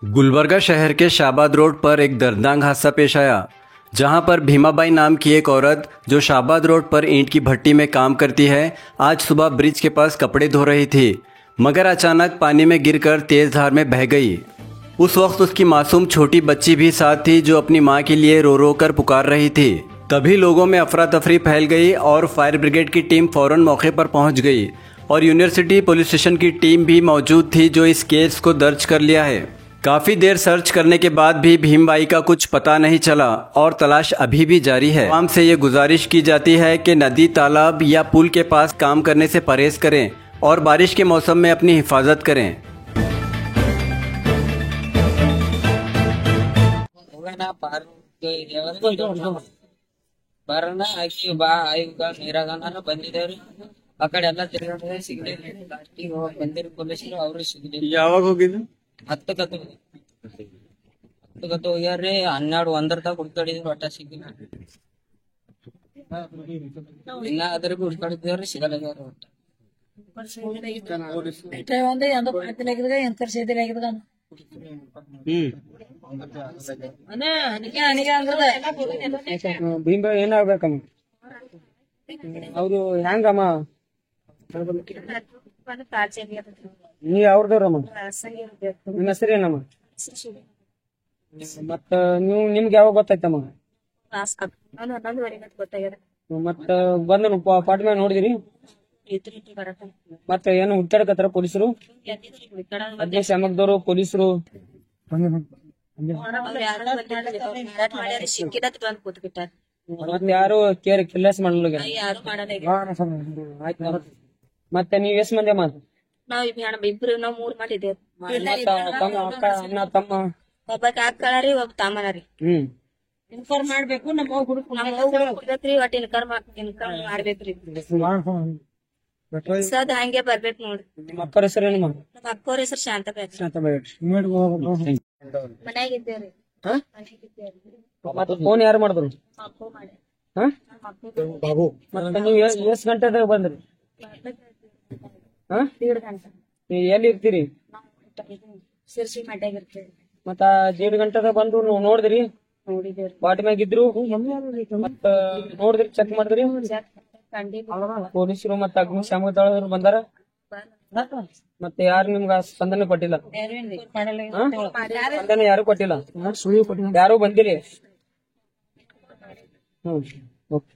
गुलबर्गा शहर के शाबाद रोड पर एक दर्दनाक हादसा पेश आया, जहां पर भीमाबाई नाम की एक औरत जो शाबाद रोड पर ईंट की भट्टी में काम करती है, आज सुबह ब्रिज के पास कपड़े धो रही थी, मगर अचानक पानी में गिरकर तेज धार में बह गई। उस वक्त उसकी मासूम छोटी बच्ची भी साथ थी, जो अपनी मां के लिए रो रो कर पुकार रही थी। तभी लोगों में अफरा तफरी फैल गई और फायर ब्रिगेड की टीम फौरन मौके पर पहुंच गई और यूनिवर्सिटी पुलिस स्टेशन की टीम भी मौजूद थी, जो इस केस को दर्ज कर लिया है। काफी देर सर्च करने के बाद भी भीमबाई का कुछ पता नहीं चला और तलाश अभी भी जारी है। आवाम से ये गुजारिश की जाती है कि नदी, तालाब या पुल के पास काम करने से परहेज करें और बारिश के मौसम में अपनी हिफाजत करें। ಅಕಡೆಲ್ಲ ತಿರುಗಾಡಿದ್ರೆ ಸಿಗಲಿಲ್ಲ. ಲಾಸ್ಟಿಗೆ ಬಂದಿರೋ ಪೊಲೀಸರು ಅವರು ಸಿಗಲಿಲ್ಲ. ಯಾವಾಗ ಹೋಗಿದ್ದು? 10 ಹೋಗ್ಯಾರ್ರಿ. 12 1 ತನಕ ಹುಡ್ಕಾಡಿದ್ರು, ಒಟ್ಟ ಸಿಗಿಲ್ಲ. ಇನ್ನ ಅದ್ರಿಗೂ ಹುಡ್ಕಾಡಿದ್ದೇವ್ರಿ, ಸಿಗಲ್ಲ ಒಟ್ಟ. ಭೀಮಾ ಏನಾಗ್ಬೇಕಮ್ಮ? ಅವ್ರು ಹೆಂಗಮ್ಮ? ನೀ ಅವ್ರದವ್ರಮ್ಮ? ನಿಮ್ಮ ಹೆಸರೇನಮ್ಮ? ಮತ್ತ ನಿಮ್ಗೆ ಯಾವಾಗ ಗೊತ್ತಾಯ್ತಮ್ಮ? ಮತ್ತ ಬಂದ ಪಾಟ್ ಮ್ಯಾಗ ನೋಡಿದಿರಿ? ಮತ್ತ ಏನು ಹುಡ್ಕಾಡಕತ್ತಾರ ಪೊಲೀಸರು? ಅಗ್ನಿಶಾಮಕದವರು ಪೊಲೀಸರು ಮತ್ತೆ ಯಾರು ಕೇರ್ ಕಿಲ್ಲೆಸ್ ಮಾಡಲ್ಲ. ಮತ್ತೆ ನೀವ್ ಎಷ್ಟ್ ಮಂದಿ ಅಮ್ಮ? ಇಬ್ರು ನಾವ್ 3 ಮಾಡಿದ್ದೇವ್. ಅಣ್ಣ ತಮ್ಮ? ಒಬ್ಬ ಕಾಕಳರಿ, ಒಬ್ಬ ತಾಮನರಿ. ಇನ್ಫಾರ್ಮ್ ಮಾಡ್ಬೇಕು. ನಮ್ಮ ಹುಡುಕ್ರಿ, ಒಟ್ಟು ಇನ್ಕಮ್ ಮಾಡ್ಬೇಕ್ರಿ. ಸದ್ ಹಂಗೆ ಬರ್ಬೇಕು ನೋಡ್ರಿ. ನಿಮ್ಮ ಅಕ್ಕರ ಹೆಸರೇನಮ್ಮ? ನಮ್ಮ ಅಕ್ಕವ್ರ ಹೆಸರು ಶಾಂತಬಾಯಿ. ಮನ್ಯಾಗ ಇದ್ದೇವ್ರಿ. ಫೋನ್ ಯಾರು ಮಾಡಿದ್ರು? ಮತ್ತೆ ನೀವ್ ಎಷ್ಟ್ ಗಂಟೆದಾಗ ಬಂದ್ರಿ? 1.5 ಗಂಟೆ. ಎಲ್ಲಿ ಇರ್ತೀರಿ? ಸಿರ್ಸಿ ಮಡ್ಯಾಗ ಇರ್ತೇವ್ರಿ. ಮತ್ತ 1.5 ಗಂಟೆದಾಗ ಬಂದು ನೋಡಿದ್ರಿ? ನೋಡಿದೇವ್ರಿ. ಬಾಟಿ ಮ್ಯಾಗ ಇದ್ರು? ಮತ್ತ ನೋಡಿದ್ರಿ, ಚೆಕ್ ಮಾಡಿದ್ರಿ? ಪೊಲೀಸರು ಮತ್ತ ಅಗ್ನಿಶಾಮಕ ದಳದವ್ರು ಬಂದಾರ? ಮತ್ತೆ ಯಾರು ನಿಮ್ಗ ಸ್ಪಂದನೆ ಕೊಟ್ಟಿಲ್ಲ? ಸ್ಪಂದನೆ ಯಾರು ಕೊಟ್ಟಿಲ್ಲ? ಯಾರು ಬಂದಿರಿ? ಓಕೆ.